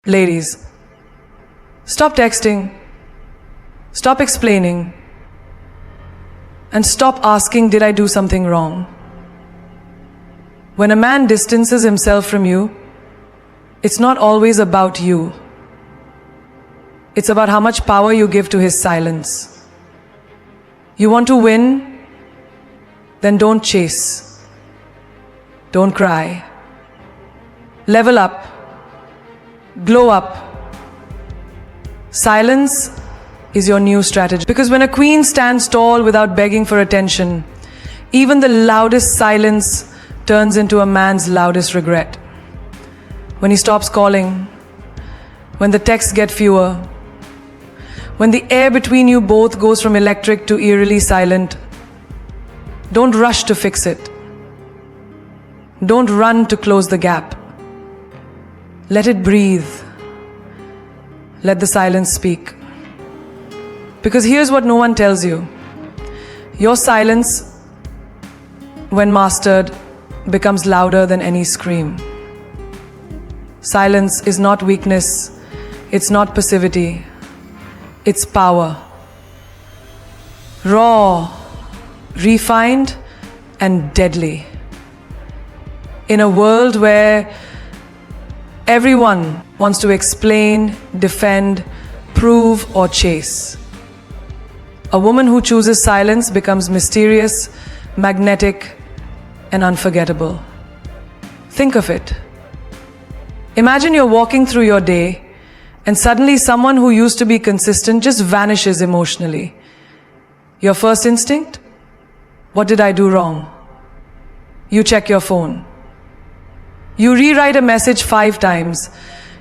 Ladies, stop texting, stop explaining, and stop asking, did I do something wrong? When a man distances himself from you, it's not always about you. It's about how much power you give to his silence. You want to win? Then don't chase. Don't cry. Level up. Glow up. Silence is your new strategy. Because when a queen stands tall without begging for attention, even the loudest silence turns into a man's loudest regret. When he stops calling, when the texts get fewer, when the air between you both goes from electric to eerily silent, don't rush to fix it. Don't run to close the gap. Let it breathe. Let the silence speak. Because here's what no one tells you. Your silence, when mastered, becomes louder than any scream. Silence is not weakness. It's not passivity. It's power. Raw, refined, and deadly. In a world where everyone wants to explain, defend, prove, or chase, a woman who chooses silence becomes mysterious, magnetic, and unforgettable. Think of it. Imagine you're walking through your day and suddenly someone who used to be consistent just vanishes emotionally. Your first instinct? What did I do wrong? You check your phone. You rewrite a message 5 times.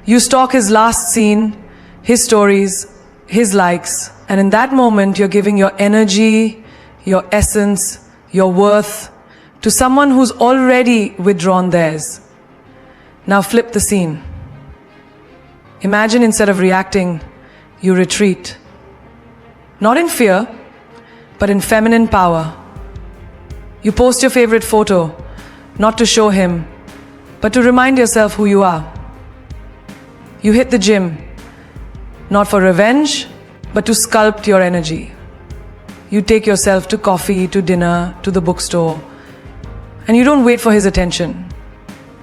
You stalk his last scene, his stories, his likes, and in that moment you're giving your energy, your essence, your worth to someone who's already withdrawn theirs. Now flip the scene. Imagine instead of reacting, you retreat. Not in fear, but in feminine power. You post your favorite photo, not to show him, but to remind yourself who you are. You hit the gym, not for revenge, but to sculpt your energy. You take yourself to coffee, to dinner, to the bookstore, and you don't wait for his attention,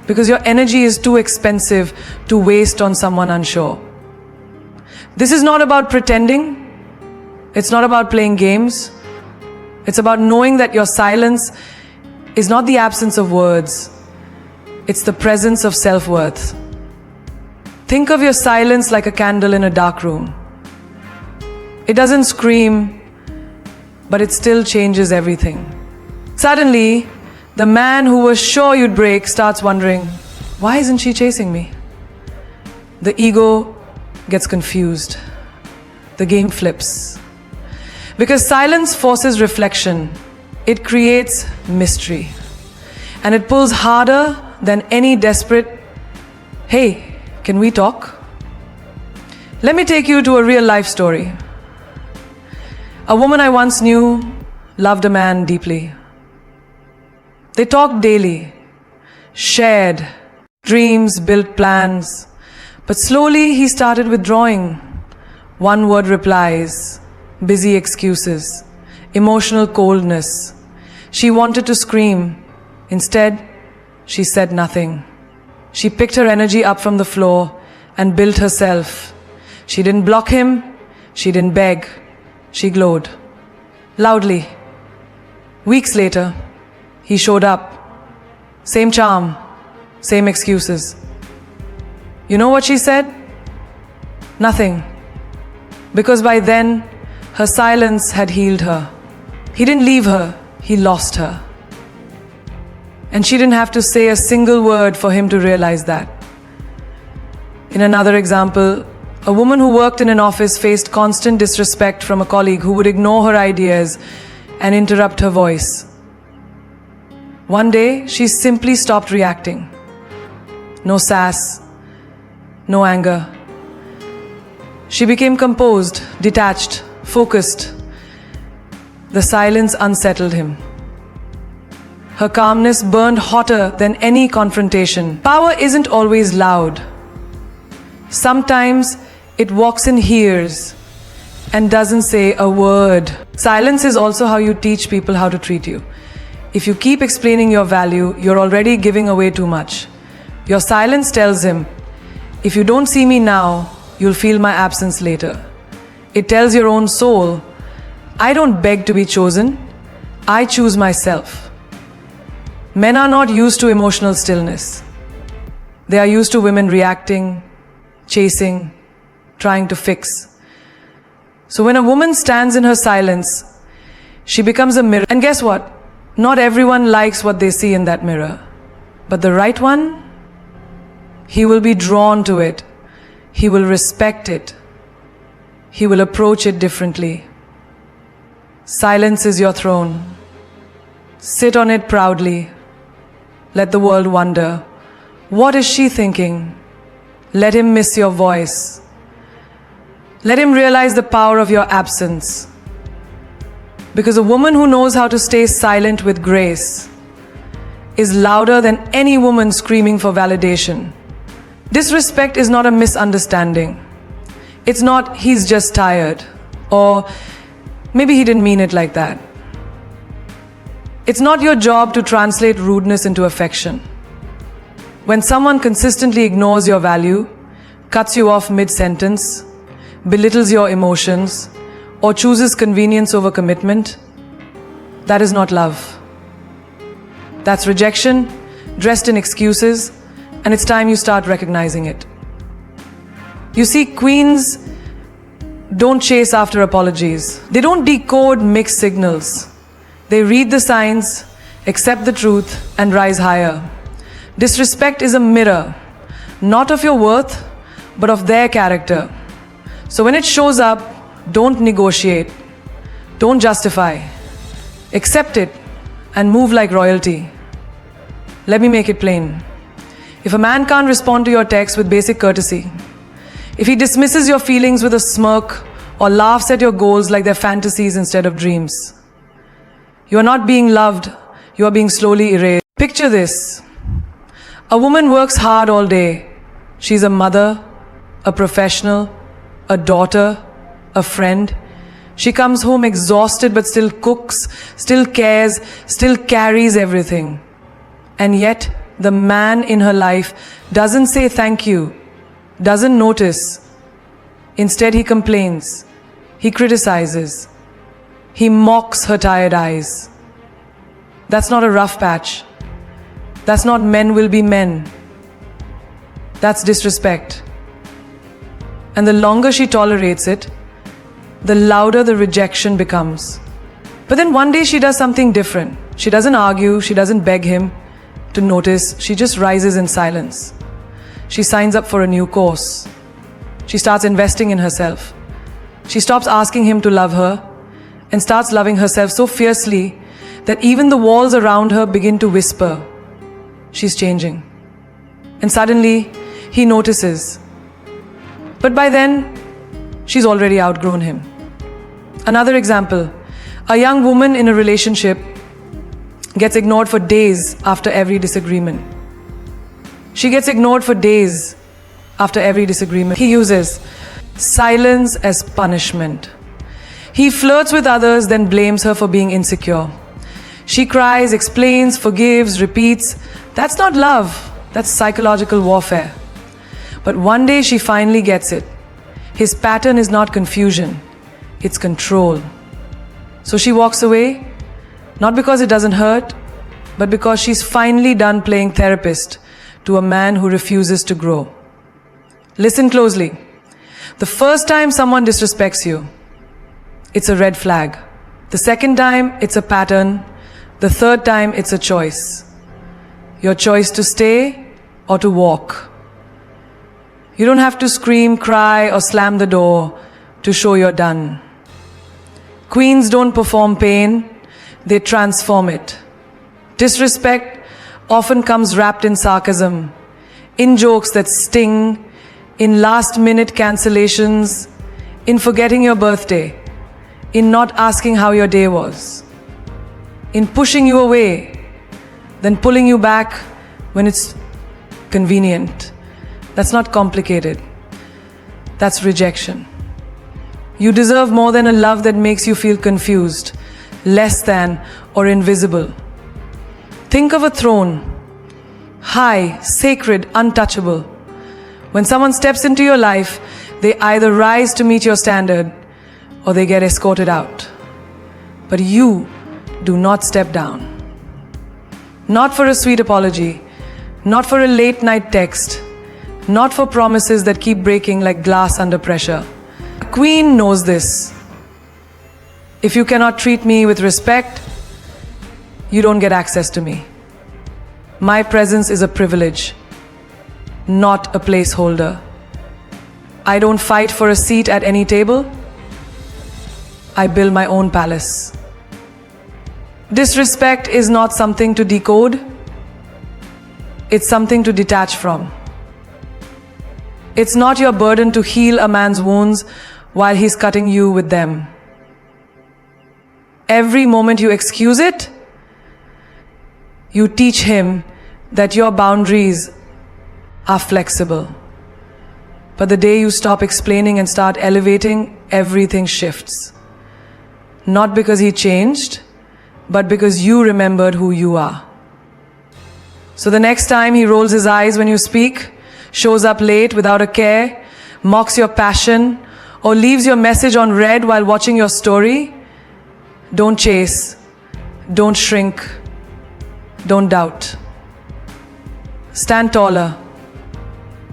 because your energy is too expensive to waste on someone unsure. This is not about pretending. It's not about playing games. It's about knowing that your silence is not the absence of words. It's the presence of self-worth. Think of your silence like a candle in a dark room. It doesn't scream, but it still changes everything. Suddenly, the man who was sure you'd break starts wondering, why isn't she chasing me? The ego gets confused. The game flips. Because silence forces reflection. It creates mystery. And it pulls harder than any desperate, hey, can we talk? Let me take you to a real life story. A woman I once knew loved a man deeply. They talked daily, shared dreams, built plans. But slowly he started withdrawing. One-word replies, busy excuses, emotional coldness. She wanted to scream. Instead, she said nothing. She picked her energy up from the floor and built herself. She didn't block him. She didn't beg. She glowed. Loudly. Weeks later, he showed up. Same charm, same excuses. You know what she said? Nothing. Because by then, her silence had healed her. He didn't leave her, he lost her. And she didn't have to say a single word for him to realize that. In another example, a woman who worked in an office faced constant disrespect from a colleague who would ignore her ideas and interrupt her voice. One day, she simply stopped reacting. No sass, no anger. She became composed, detached, focused. The silence unsettled him. Her calmness burned hotter than any confrontation. Power isn't always loud. Sometimes it walks in hears and doesn't say a word. Silence is also how you teach people how to treat you. If you keep explaining your value, you're already giving away too much. Your silence tells him, if you don't see me now, you'll feel my absence later. It tells your own soul, I don't beg to be chosen, I choose myself. Men are not used to emotional stillness. They are used to women reacting, chasing, trying to fix. So when a woman stands in her silence, she becomes a mirror. And guess what? Not everyone likes what they see in that mirror. But the right one, he will be drawn to it. He will respect it. He will approach it differently. Silence is your throne. Sit on it proudly. Let the world wonder, what is she thinking? Let him miss your voice. Let him realize the power of your absence. Because a woman who knows how to stay silent with grace is louder than any woman screaming for validation. Disrespect is not a misunderstanding. It's not, he's just tired, or maybe he didn't mean it like that. It's not your job to translate rudeness into affection. When someone consistently ignores your value, cuts you off mid-sentence, belittles your emotions, or chooses convenience over commitment, that is not love. That's rejection, dressed in excuses, and it's time you start recognizing it. You see, queens don't chase after apologies. They don't decode mixed signals. They read the signs, accept the truth, and rise higher. Disrespect is a mirror, not of your worth, but of their character. So when it shows up, don't negotiate, don't justify. Accept it and move like royalty. Let me make it plain. If a man can't respond to your text with basic courtesy, if he dismisses your feelings with a smirk or laughs at your goals like they're fantasies instead of dreams, you are not being loved, you are being slowly erased. Picture this. A woman works hard all day. She's a mother, a professional, a daughter, a friend. She comes home exhausted but still cooks, still cares, still carries everything. And yet, the man in her life doesn't say thank you, doesn't notice. Instead, he complains, he criticizes, he mocks her tired eyes. That's not a rough patch. That's not men will be men. That's disrespect. And the longer she tolerates it, the louder the rejection becomes. But then one day she does something different. She doesn't argue, she doesn't beg him to notice, she just rises in silence. She signs up for a new course. She starts investing in herself. She stops asking him to love her and starts loving herself so fiercely that even the walls around her begin to whisper, she's changing. And suddenly, he notices. But by then, she's already outgrown him. Another example, a young woman in a relationship gets ignored for days after every disagreement. She gets ignored for days after every disagreement. He uses silence as punishment. He flirts with others, then blames her for being insecure. She cries, explains, forgives, repeats. That's not love. That's psychological warfare. But one day she finally gets it. His pattern is not confusion, it's control. So she walks away, not because it doesn't hurt, but because she's finally done playing therapist to a man who refuses to grow. Listen closely. The first time someone disrespects you, it's a red flag. The second time, it's a pattern. The third time, it's a choice. Your choice to stay or to walk. You don't have to scream, cry, or slam the door to show you're done. Queens don't perform pain, they transform it. Disrespect often comes wrapped in sarcasm, in jokes that sting, in last-minute cancellations, in forgetting your birthday, in not asking how your day was, in pushing you away, then pulling you back when it's convenient. That's not complicated. That's rejection. You deserve more than a love that makes you feel confused, less than, or invisible. Think of a throne, high, sacred, untouchable. When someone steps into your life, they either rise to meet your standard or they get escorted out. But you do not step down. Not for a sweet apology, not for a late night text, not for promises that keep breaking like glass under pressure. A queen knows this. If you cannot treat me with respect, you don't get access to me. My presence is a privilege, not a placeholder. I don't fight for a seat at any table. I build my own palace. Disrespect is not something to decode. It's something to detach from. It's not your burden to heal a man's wounds while he's cutting you with them. Every moment you excuse it, you teach him that your boundaries are flexible. But the day you stop explaining and start elevating, everything shifts. Not because he changed, but because you remembered who you are. So the next time he rolls his eyes when you speak, shows up late without a care, mocks your passion, or leaves your message on read while watching your story, don't chase, don't shrink, don't doubt. Stand taller,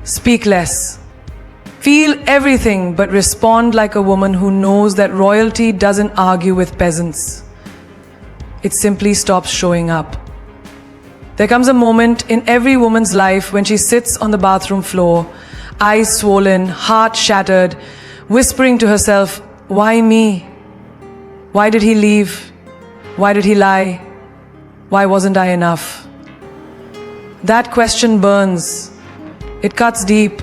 speak less, feel everything but respond like a woman who knows that royalty doesn't argue with peasants. It simply stops showing up. There comes a moment in every woman's life when she sits on the bathroom floor, eyes swollen, heart shattered, whispering to herself, "Why me? Why did he leave? Why did he lie? Why wasn't I enough?" That question burns. It cuts deep.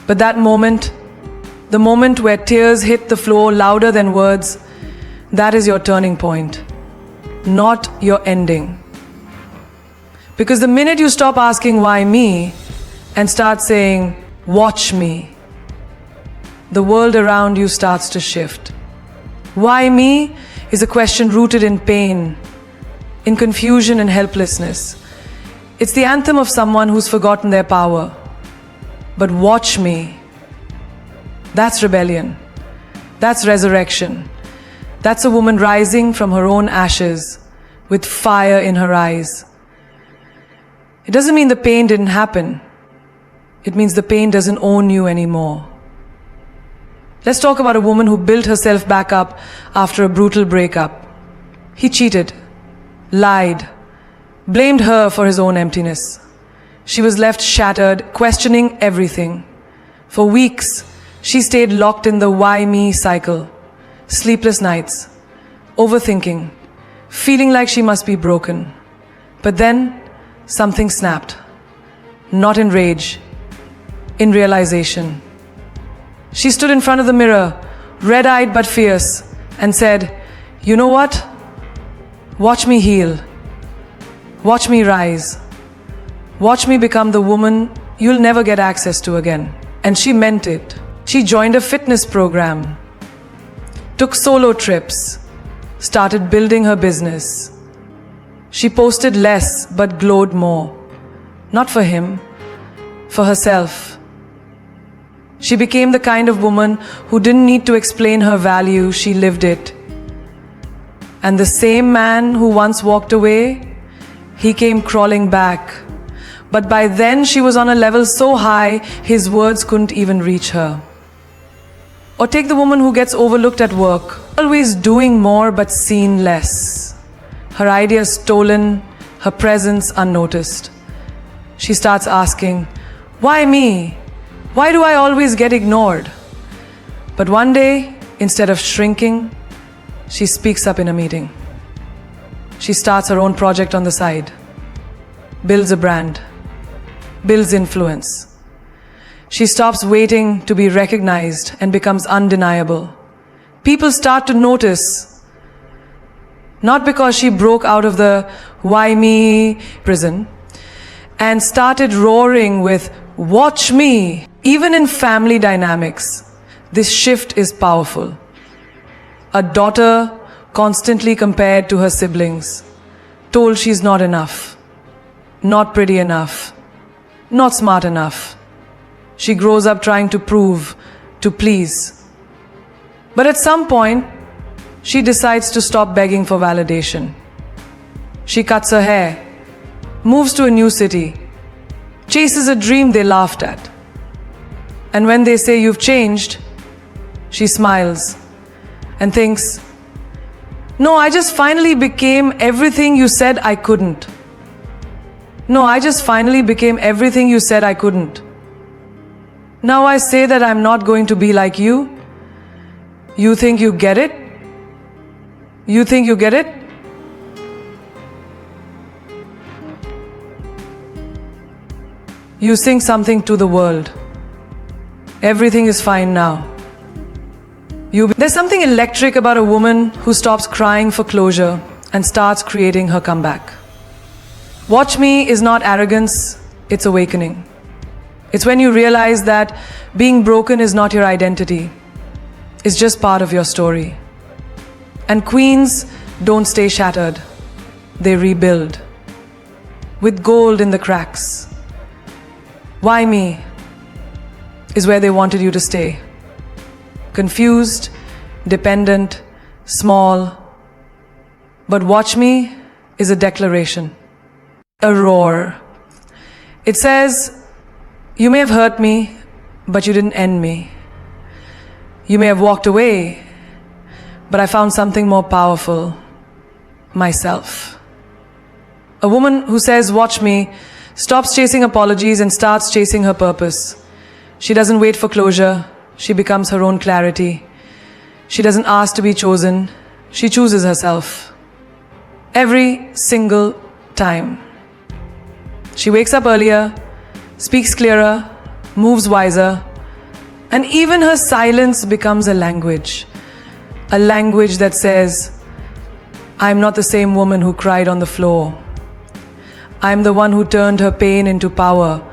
But that moment, the moment where tears hit the floor louder than words, that is your turning point, not your ending. Because the minute you stop asking why me and start saying, "Watch me," the world around you starts to shift. Why me is a question rooted in pain, in confusion and helplessness. It's the anthem of someone who's forgotten their power. But watch me, that's rebellion. That's resurrection. That's a woman rising from her own ashes with fire in her eyes. It doesn't mean the pain didn't happen. It means the pain doesn't own you anymore. Let's talk about a woman who built herself back up after a brutal breakup. He cheated, lied, blamed her for his own emptiness. She was left shattered, questioning everything. For weeks, she stayed locked in the why me cycle. Sleepless nights, overthinking, feeling like she must be broken. But then, something snapped. Not in rage, in realization. She stood in front of the mirror, red-eyed but fierce, and said, "You know what? Watch me heal. Watch me rise. Watch me become the woman you'll never get access to again." And she meant it. She joined a fitness program, took solo trips, started building her business. She posted less but glowed more. Not for him, for herself. She became the kind of woman who didn't need to explain her value, she lived it. And the same man who once walked away, he came crawling back. But by then she was on a level so high, his words couldn't even reach her. Or take the woman who gets overlooked at work, always doing more but seen less. Her ideas stolen, her presence unnoticed. She starts asking, "Why me? Why do I always get ignored?" But one day, instead of shrinking, she speaks up in a meeting. She starts her own project on the side, builds a brand, builds influence. She stops waiting to be recognized and becomes undeniable. People start to notice, not because she broke out of the why me prison and started roaring with Watch me. Even in family dynamics, this shift is powerful. A daughter constantly compared to her siblings, told she's not enough, not pretty enough, not smart enough. She grows up trying to prove, to please. But at some point, she decides to stop begging for validation. She cuts her hair, moves to a new city, chases a dream they laughed at. And when they say you've changed, she smiles and thinks, no, I just finally became everything you said I couldn't. No, I just finally became everything you said I couldn't. Now I say that I'm not going to be like you. You think you get it? You think you get it? You sing something to the world. Everything is fine now. There's something electric about a woman who stops crying for closure and starts creating her comeback. Watch me is not arrogance, it's awakening. It's when you realize that being broken is not your identity. It's just part of your story. And queens don't stay shattered. They rebuild. With gold in the cracks. Why me is where they wanted you to stay. Confused, dependent, small. But watch me is a declaration. A roar. It says, you may have hurt me, but you didn't end me. You may have walked away, but I found something more powerful. Myself. A woman who says, watch me, stops chasing apologies and starts chasing her purpose. She doesn't wait for closure. She becomes her own clarity. She doesn't ask to be chosen. She chooses herself. Every single time. She wakes up earlier, speaks clearer, moves wiser, and even her silence becomes a language. A language that says, I'm not the same woman who cried on the floor. I'm the one who turned her pain into power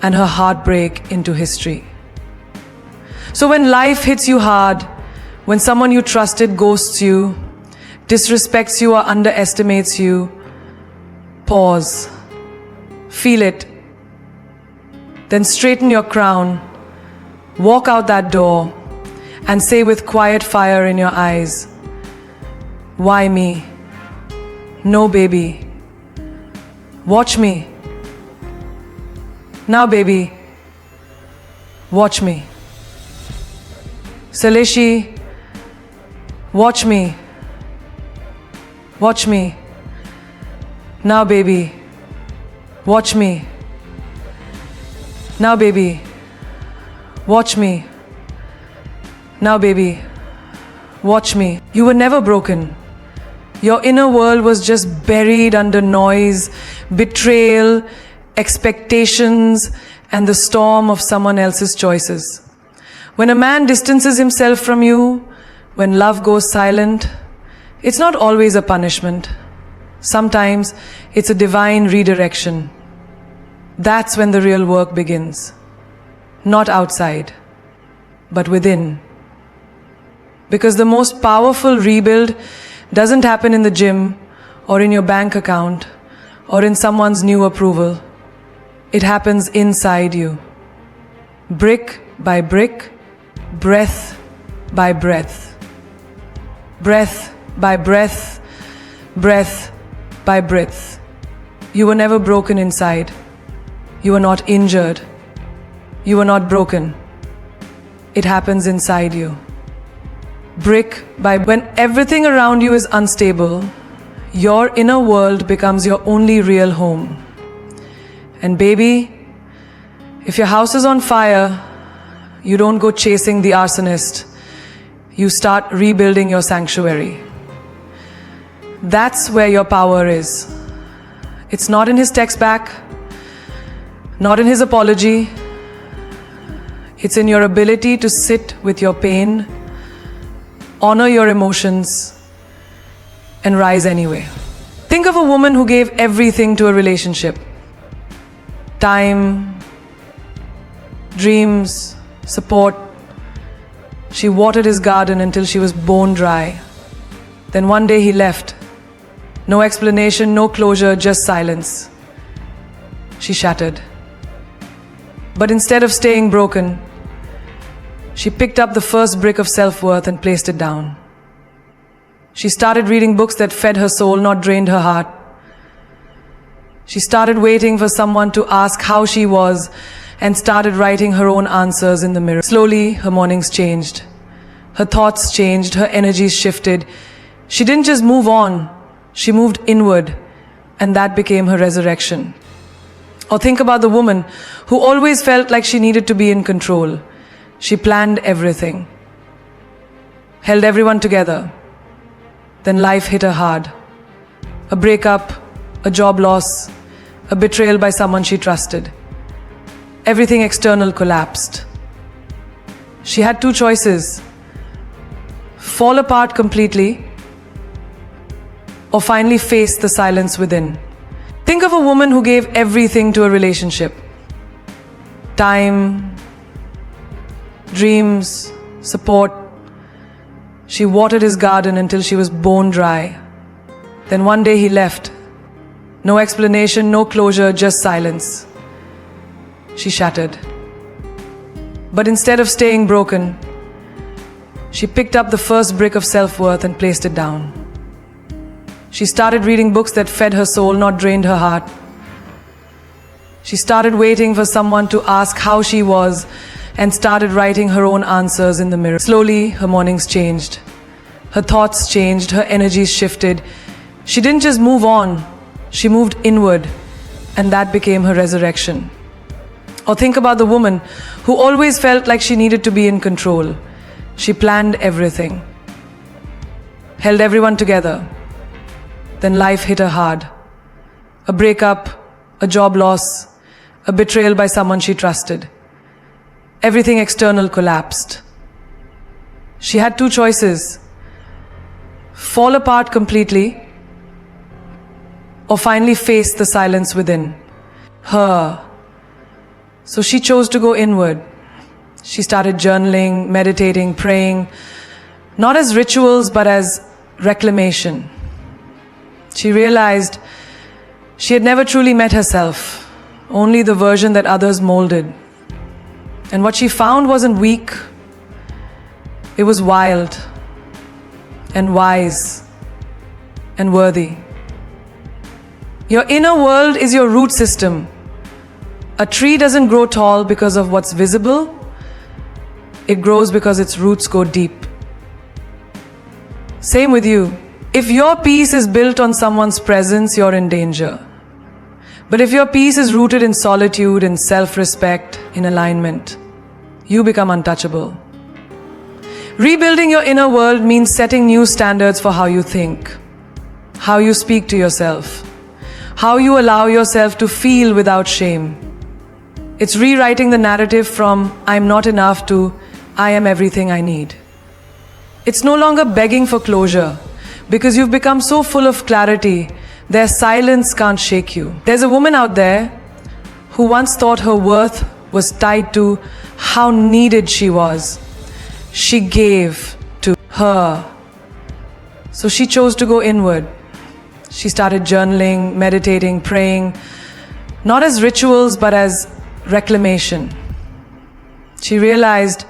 and her heartbreak into history. So when life hits you hard, when someone you trusted ghosts you, disrespects you or underestimates you, pause, feel it, then straighten your crown, walk out that door, and say with quiet fire in your eyes, why me? No, baby. Watch me. Now, baby, watch me. Salishi, watch me. Watch me. Now, baby, watch me. Now, baby, watch me. Now, baby, watch me. You were never broken. Your inner world was just buried under noise, betrayal, expectations, and the storm of someone else's choices. When a man distances himself from you, when love goes silent, it's not always a punishment. Sometimes it's a divine redirection. That's when the real work begins. Not outside, but within. Because the most powerful rebuild doesn't happen in the gym or in your bank account or in someone's new approval. It happens inside you. Brick by brick, breath by breath. Breath by breath, breath by breath. You were never broken inside. You were not injured. You were not broken. It happens inside you. Brick by when everything around you is unstable, your inner world becomes your only real home. And baby, if your house is on fire, you don't go chasing the arsonist. You start rebuilding your sanctuary. That's where your power is. It's not in his text back, not in his apology. It's in your ability to sit with your pain, honor your emotions, and rise anyway. Think of a woman who gave everything to a relationship. Time, dreams, support. She watered his garden until she was bone dry. Then one day he left. No explanation, no closure, just silence. She shattered. But instead of staying broken, she picked up the first brick of self-worth and placed it down. She started reading books that fed her soul, not drained her heart. She started waiting for someone to ask how she was and started writing her own answers in the mirror. Slowly, her mornings changed. Her thoughts changed, her energies shifted. She didn't just move on, she moved inward, and that became her resurrection. Or think about the woman who always felt like she needed to be in control. She planned everything, held everyone together. Then life hit her hard. A breakup, a job loss, a betrayal by someone she trusted. Everything external collapsed. She had two choices: fall apart completely, or finally face the silence within. Think of a woman who gave everything to a relationship. Time, dreams, support. She watered his garden until she was bone dry. Then one day he left. No explanation, no closure, just silence. She shattered. But instead of staying broken, she picked up the first brick of self-worth and placed it down. She started reading books that fed her soul, not drained her heart. She started waiting for someone to ask how she was and started writing her own answers in the mirror. Slowly, her mornings changed. Her thoughts changed, her energies shifted. She didn't just move on, she moved inward, and that became her resurrection. Or think about the woman who always felt like she needed to be in control. She planned everything, held everyone together. Then life hit her hard. A breakup, a job loss, a betrayal by someone she trusted. Everything external collapsed. She had two choices: fall apart completely, or finally face the silence within. So she chose to go inward. She started journaling, meditating, praying, not as rituals but as reclamation. She realized she had never truly met herself, only the version that others molded. And what she found wasn't weak, it was wild and wise and worthy. Your inner world is your root system. A tree doesn't grow tall because of what's visible, it grows because its roots go deep. Same with you. If your peace is built on someone's presence, you're in danger. But if your peace is rooted in solitude, in self-respect, in alignment, you become untouchable. Rebuilding your inner world means setting new standards for how you think, how you speak to yourself, how you allow yourself to feel without shame. It's rewriting the narrative from "I'm not enough" to "I am everything I need." It's no longer begging for closure, because you've become so full of clarity, their silence can't shake you. There's a woman out there who once thought her worth was tied to how needed she was. She gave to her. So she chose to go inward. She started journaling, meditating, praying, not as rituals but as reclamation. She realized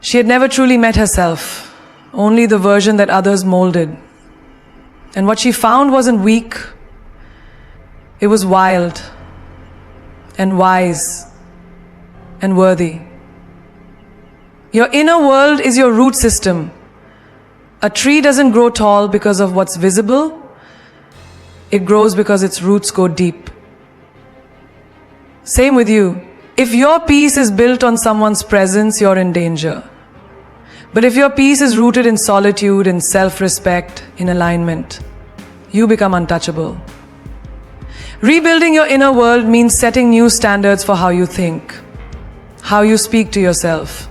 she had never truly met herself, only the version that others molded. And what she found wasn't weak, it was wild and wise and worthy. Your inner world is your root system. A tree doesn't grow tall because of what's visible, it grows because its roots go deep. Same with you. If your peace is built on someone's presence, you're in danger. But if your peace is rooted in solitude, in self-respect, in alignment, you become untouchable. Rebuilding your inner world means setting new standards for how you think, how you speak to yourself,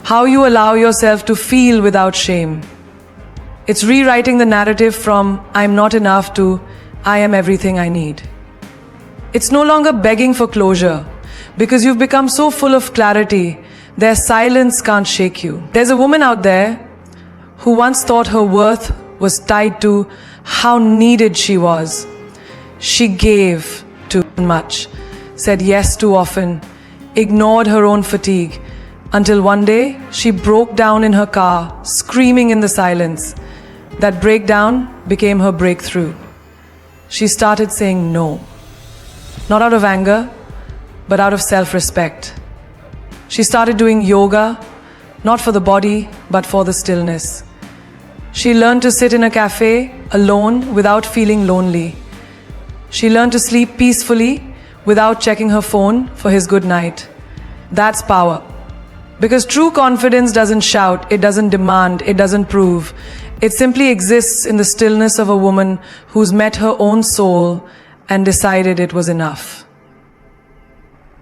how you allow yourself to feel without shame. It's rewriting the narrative from "I'm not enough" to "I am everything I need." It's no longer begging for closure, because you've become so full of clarity, their silence can't shake you. There's a woman out there who once thought her worth was tied to how needed she was. She gave too much, said yes too often, ignored her own fatigue, until one day she broke down in her car, screaming in the silence. That breakdown became her breakthrough. She started saying no, not out of anger, but out of self-respect. She started doing yoga, not for the body, but for the stillness. She learned to sit in a cafe alone without feeling lonely. She learned to sleep peacefully without checking her phone for his good night. That's power. Because true confidence doesn't shout, it doesn't demand, it doesn't prove. It simply exists in the stillness of a woman who's met her own soul and decided it was enough.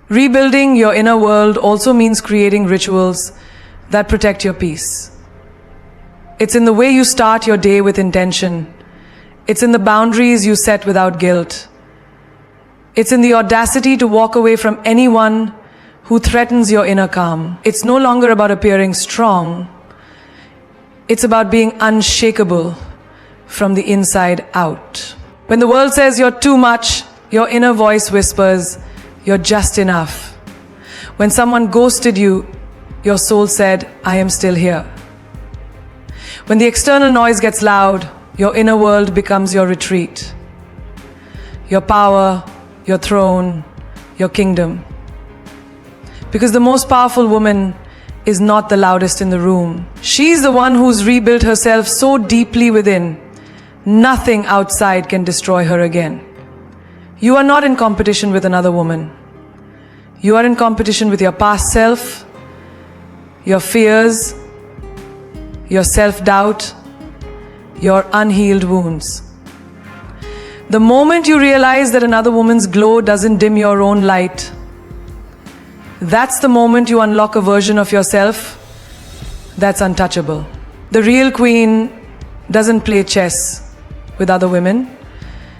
Rebuilding your inner world also means creating rituals that protect your peace. It's in the way you start your day with intention. It's in the boundaries you set without guilt. It's in the audacity to walk away from anyone who threatens your inner calm. It's no longer about appearing strong. It's about being unshakable from the inside out. When the world says you're too much, your inner voice whispers, you're just enough. When someone ghosted you, your soul said, I am still here. When the external noise gets loud, your inner world becomes your retreat, your power, your throne, your kingdom. Because the most powerful woman is not the loudest in the room. She's the one who's rebuilt herself so deeply within, nothing outside can destroy her again. You are not in competition with another woman. You are in competition with your past self, your fears, your self-doubt, your unhealed wounds. The moment you realize that another woman's glow doesn't dim your own light, that's the moment you unlock a version of yourself that's untouchable. The real queen doesn't play chess with other women.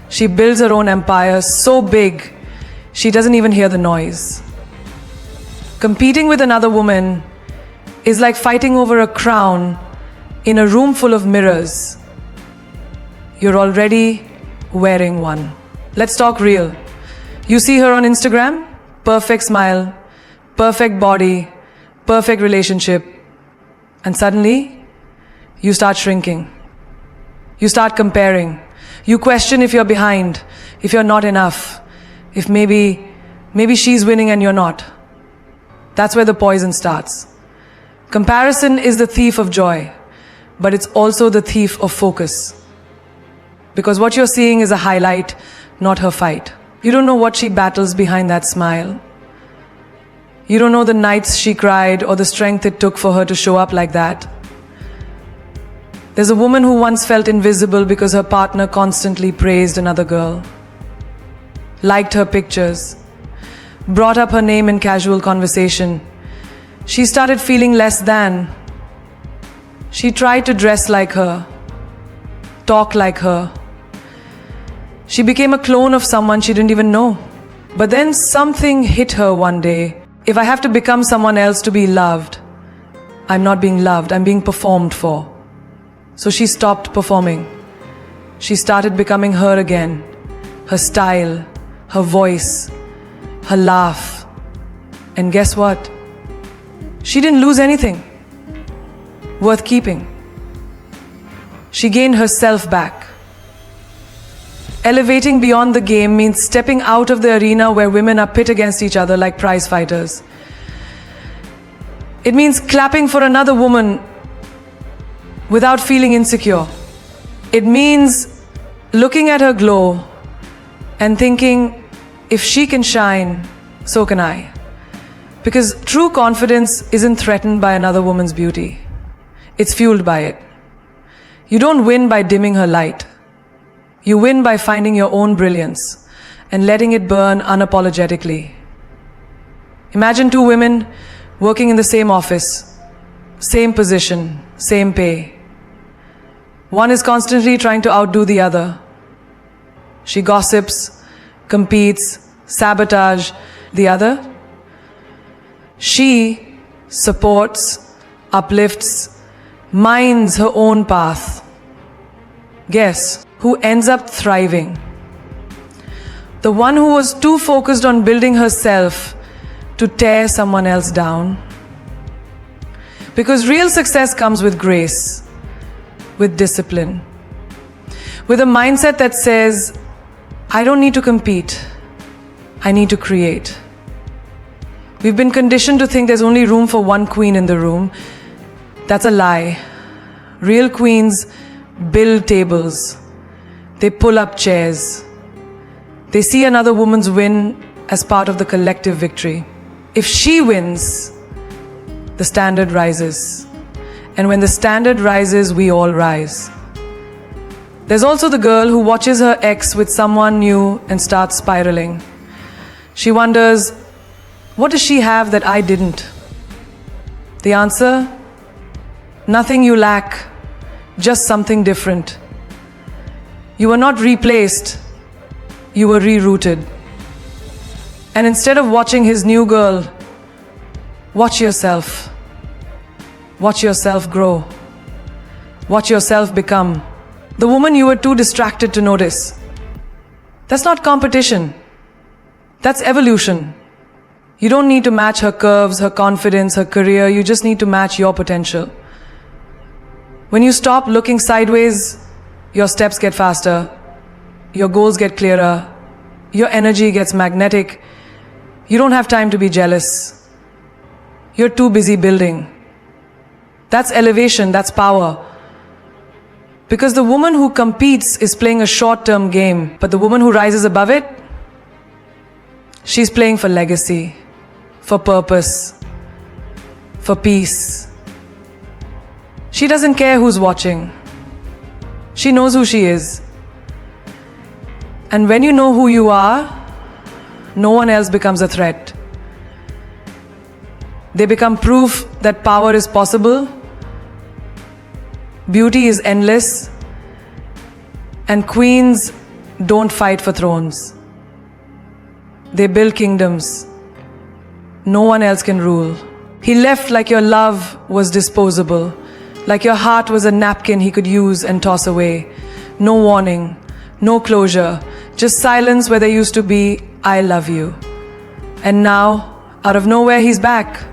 She builds her own empire so big, she doesn't even hear the noise. Competing with another woman is like fighting over a crown in a room full of mirrors. You're already wearing one. Let's talk real. You see her on Instagram, perfect smile, perfect body, perfect relationship, and suddenly you start shrinking. You start comparing. You question if you're behind, if you're not enough, if maybe she's winning and you're not. That's where the poison starts. Comparison is the thief of joy, but it's also the thief of focus. Because what you're seeing is a highlight, not her fight. You don't know what she battles behind that smile. You don't know the nights she cried or the strength it took for her to show up like that. There's a woman who once felt invisible because her partner constantly praised another girl, liked her pictures, brought up her name in casual conversation. She started feeling less than. She tried to dress like her, talk like her. She became a clone of someone she didn't even know. But then something hit her one day. If I have to become someone else to be loved, I'm not being loved, I'm being performed for. So she stopped performing. She started becoming her again. Her style, her voice, her laugh. And guess what? She didn't lose anything worth keeping. She gained herself back. Elevating beyond the game means stepping out of the arena where women are pit against each other like prize fighters. It means clapping for another woman without feeling insecure. It means looking at her glow and thinking, if she can shine, so can I. Because true confidence isn't threatened by another woman's beauty. It's fueled by it. You don't win by dimming her light. You win by finding your own brilliance and letting it burn unapologetically. Imagine two women working in the same office, same position, same pay. One is constantly trying to outdo the other. She gossips, competes, sabotage. The other, She supports, uplifts, minds her own path. Guess who ends up thriving? The one who was too focused on building herself to tear someone else down. Because real success comes with grace, with discipline, with a mindset that says, I don't need to compete, I need to create. We've been conditioned to think there's only room for one queen in the room. That's a lie. Real queens build tables. They pull up chairs. They see another woman's win as part of the collective victory. If she wins, the standard rises. And when the standard rises, we all rise. There's also the girl who watches her ex with someone new and starts spiraling. She wonders, what does she have that I didn't? The answer? Nothing you lack, just something different. You were not replaced, you were rerouted. And instead of watching his new girl, watch yourself. Watch yourself grow. Watch yourself become the woman you were too distracted to notice. That's not competition. That's evolution. You don't need to match her curves, her confidence, her career. You just need to match your potential. When you stop looking sideways, your steps get faster, your goals get clearer, your energy gets magnetic. You don't have time to be jealous. You're too busy building. That's elevation, that's power. Because the woman who competes is playing a short-term game, but the woman who rises above it, she's playing for legacy, for purpose, for peace. She doesn't care who's watching. She knows who she is. And when you know who you are, no one else becomes a threat. They become proof that power is possible, beauty is endless, and queens don't fight for thrones. They build kingdoms. No one else can rule. He left like your love was disposable, like your heart was a napkin he could use and toss away. No warning, no closure, just silence where there used to be, I love you. And now, out of nowhere, he's back.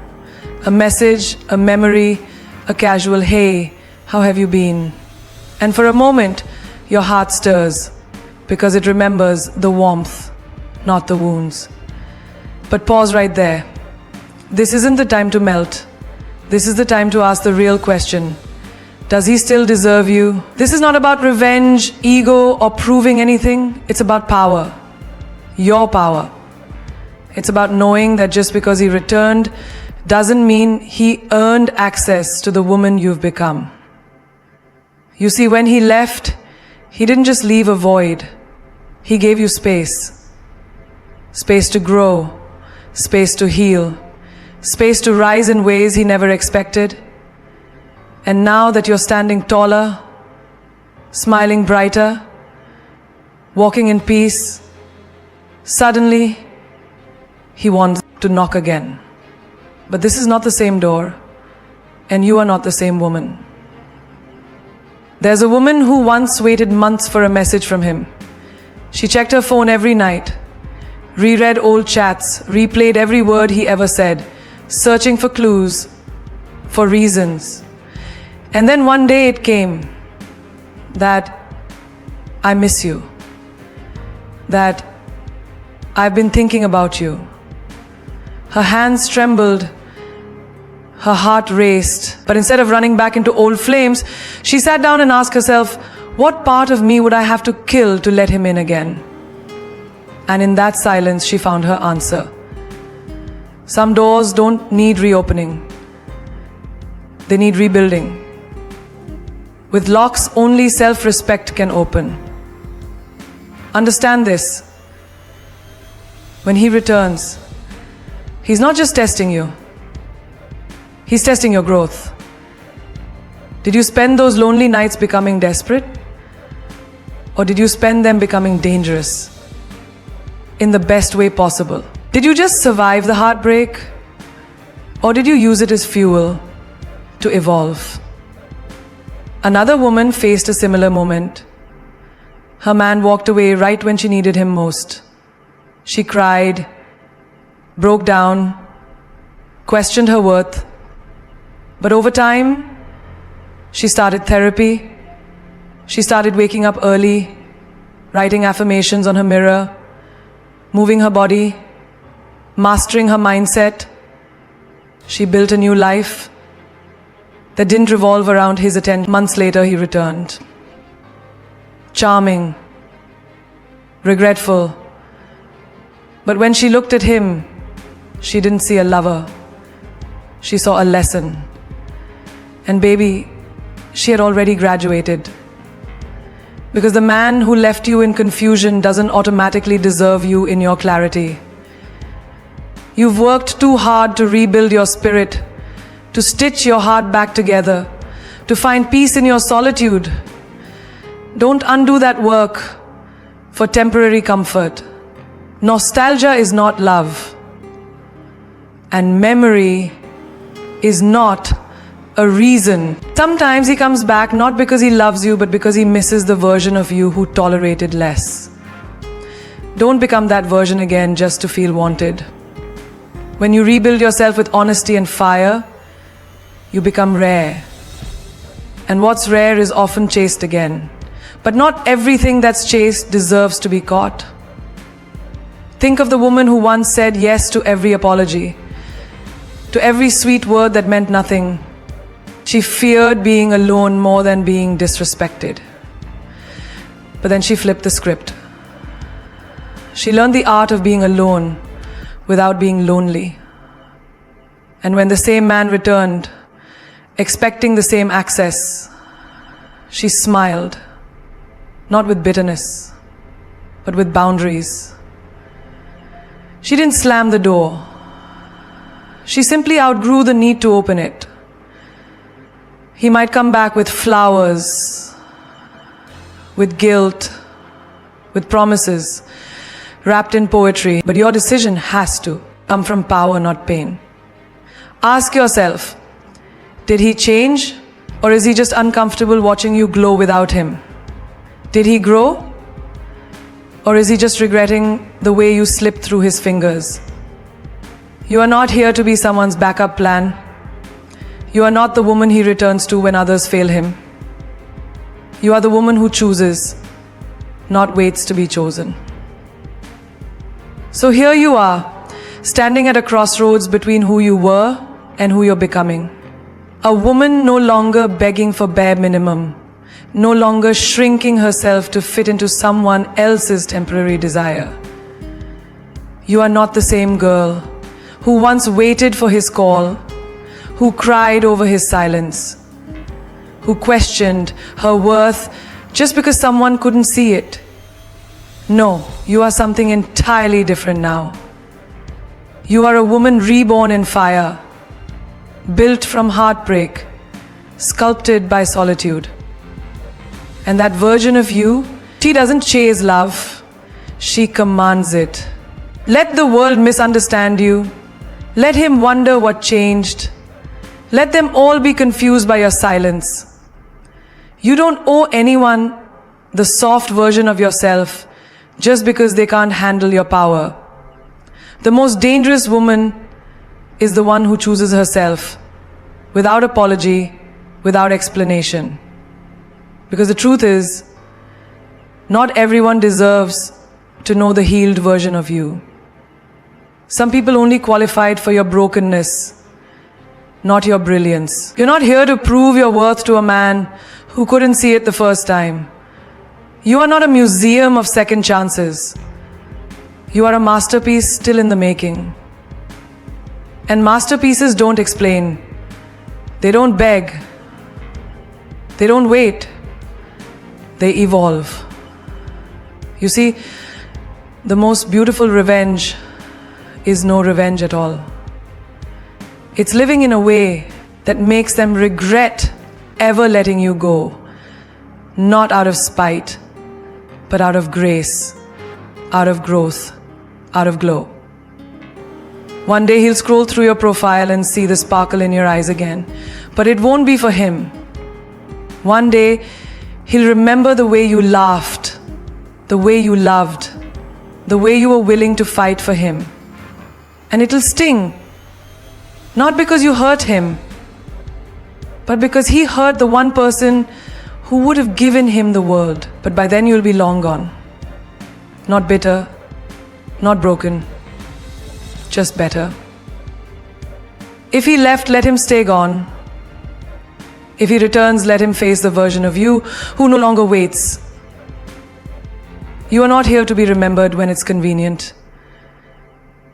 A message, a memory, a casual, hey, how have you been? And for a moment, your heart stirs because it remembers the warmth, not the wounds. But pause right there. This isn't the time to melt. This is the time to ask the real question. Does he still deserve you? This is not about revenge, ego, or proving anything. It's about power. Your power. It's about knowing that just because he returned doesn't mean he earned access to the woman you've become. You see, when he left, he didn't just leave a void. He gave you space. Space to grow, space to heal, space to rise in ways he never expected. And now that you're standing taller, smiling brighter, walking in peace, suddenly he wants to knock again. But this is not the same door, and you are not the same woman. There's a woman who once waited months for a message from him. She checked her phone every night, reread old chats, replayed every word he ever said, searching for clues, for reasons. And then one day it came that I miss you, that I've been thinking about you. Her hands trembled, her heart raced, but instead of running back into old flames, she sat down and asked herself, what part of me would I have to kill to let him in again? And in that silence, she found her answer. Some doors don't need reopening. They need rebuilding. With locks, only self-respect can open. Understand this. When he returns, he's not just testing you. He's testing your growth. Did you spend those lonely nights becoming desperate? Or did you spend them becoming dangerous? In the best way possible? Did you just survive the heartbreak? Or did you use it as fuel to evolve? Another woman faced a similar moment. Her man walked away right when she needed him most. She cried, broke down, questioned her worth. But over time, she started therapy. She started waking up early, writing affirmations on her mirror, moving her body, mastering her mindset. She built a new life that didn't revolve around his attention. Months later, he returned. Charming, regretful. But when she looked at him, she didn't see a lover. She saw a lesson. And baby, she had already graduated. Because the man who left you in confusion doesn't automatically deserve you in your clarity. You've worked too hard to rebuild your spirit, to stitch your heart back together, to find peace in your solitude. Don't undo that work for temporary comfort. Nostalgia is not love. And memory is not a reason. Sometimes he comes back not because he loves you, but because he misses the version of you who tolerated less. Don't become that version again just to feel wanted. When you rebuild yourself with honesty and fire, you become rare. And what's rare is often chased again. But not everything that's chased deserves to be caught. Think of the woman who once said yes to every apology, to every sweet word that meant nothing. She feared being alone more than being disrespected. But then she flipped the script. She learned the art of being alone without being lonely. And when the same man returned, expecting the same access, she smiled, not with bitterness, but with boundaries. She didn't slam the door. She simply outgrew the need to open it. He might come back with flowers, with guilt, with promises, wrapped in poetry, but your decision has to come from power, not pain. Ask yourself, did he change, or is he just uncomfortable watching you glow without him? Did he grow, or is he just regretting the way you slipped through his fingers? You are not here to be someone's backup plan. You are not the woman he returns to when others fail him. You are the woman who chooses, not waits to be chosen. So here you are, standing at a crossroads between who you were and who you're becoming. A woman no longer begging for bare minimum, no longer shrinking herself to fit into someone else's temporary desire. You are not the same girl who once waited for his call, who cried over his silence, who questioned her worth just because someone couldn't see it. No, you are something entirely different now. You are a woman reborn in fire, built from heartbreak, sculpted by solitude. And that version of you, she doesn't chase love, she commands it. Let the world misunderstand you. Let him wonder what changed. Let them all be confused by your silence. You don't owe anyone the soft version of yourself just because they can't handle your power. The most dangerous woman is the one who chooses herself without apology, without explanation. Because the truth is, not everyone deserves to know the healed version of you. Some people only qualified for your brokenness, not your brilliance. You're not here to prove your worth to a man who couldn't see it the first time. You are not a museum of second chances. You are a masterpiece still in the making. And masterpieces don't explain. They don't beg. They don't wait. They evolve. You see, the most beautiful revenge is no revenge at all. It's living in a way that makes them regret ever letting you go, not out of spite, but out of grace, out of growth, out of glow. One day he'll scroll through your profile and see the sparkle in your eyes again. But it won't be for him. One day he'll remember the way you laughed, the way you loved, the way you were willing to fight for him. And it'll sting. Not because you hurt him, but because he hurt the one person who would have given him the world. But by then you'll be long gone. Not bitter, not broken, just better. If he left, let him stay gone. If he returns, let him face the version of you who no longer waits. You are not here to be remembered when it's convenient.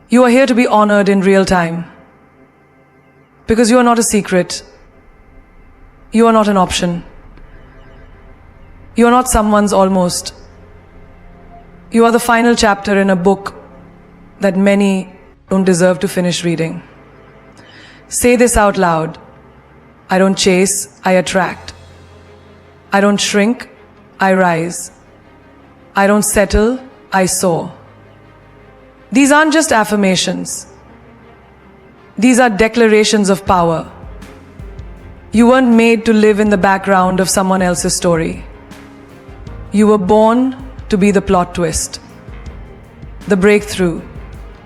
You are here to be honored in real time. Because you are not a secret. You are not an option. You are not someone's almost. You are the final chapter in a book that many don't deserve to finish reading. Say this out loud. I don't chase, I attract. I don't shrink, I rise. I don't settle, I soar. These aren't just affirmations. These are declarations of power. You weren't made to live in the background of someone else's story. You were born to be the plot twist, the breakthrough,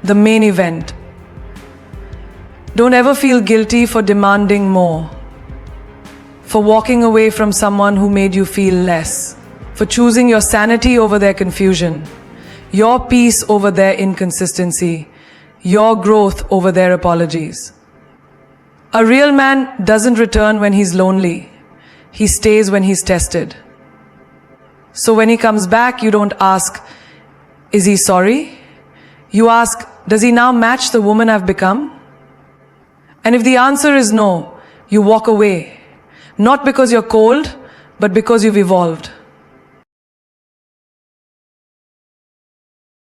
the main event. Don't ever feel guilty for demanding more, for walking away from someone who made you feel less, for choosing your sanity over their confusion, your peace over their inconsistency, your growth over their apologies. A real man doesn't return when he's lonely. He stays when he's tested. So when he comes back, you don't ask, is he sorry? You ask, does he now match the woman I've become? And if the answer is no, you walk away. Not because you're cold, but because you've evolved.